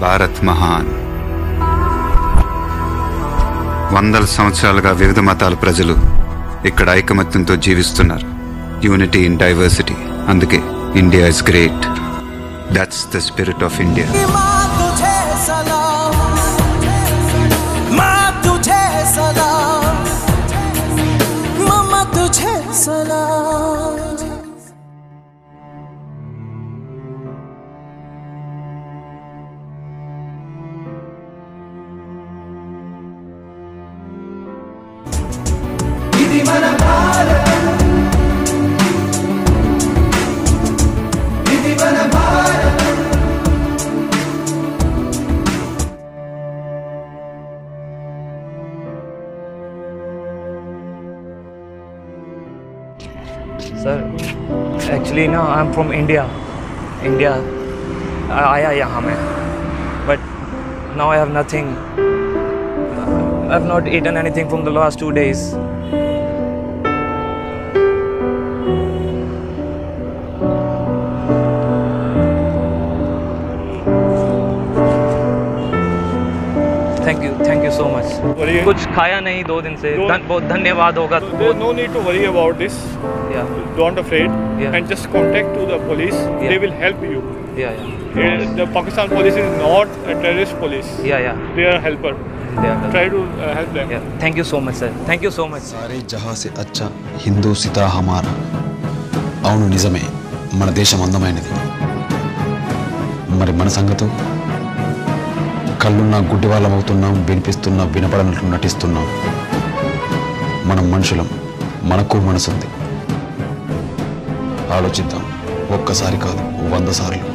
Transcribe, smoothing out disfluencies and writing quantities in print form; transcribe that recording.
భారత్ మహాన్. వందల సంవత్సరాలుగా వివిధ మతాల ప్రజలు ఇక్కడ ఐకమత్యంతో జీవిస్తున్నారు. Unity in diversity. అందుకే India is great. That's the spirit of India. Sir, actually now I'm from India. आया यहाँ में, but now I have nothing. I have not eaten anything from the last 2 days. Thank you so much. कुछ खाया नहीं 2 दिन से. बहुत धन्यवाद होगा. There's no need to worry about this. Yeah. Don't afraid. Yeah. And just contact to the police. Yeah. They will help you. Yeah. The Pakistan police is not a terrorist police. Yeah. They are helper. Try to help them. Yeah. Thank you so much, sir. Thank you so much. सारे जहां से अच्छा हिंदू सिता हमारा. అవును నిజమే, మన దేశం అందమైనది. మరి మన సంగతో కళ్ళున్నా గుడ్డి వాళ్ళమవుతున్నాం, వినిపిస్తున్నా వినపడనట్లు నటిస్తున్నాం. మనం మనుషులం, మనకు మనసుంది. ఆలోచిద్దాం, ఒక్కసారి కాదు 100 సార్లు.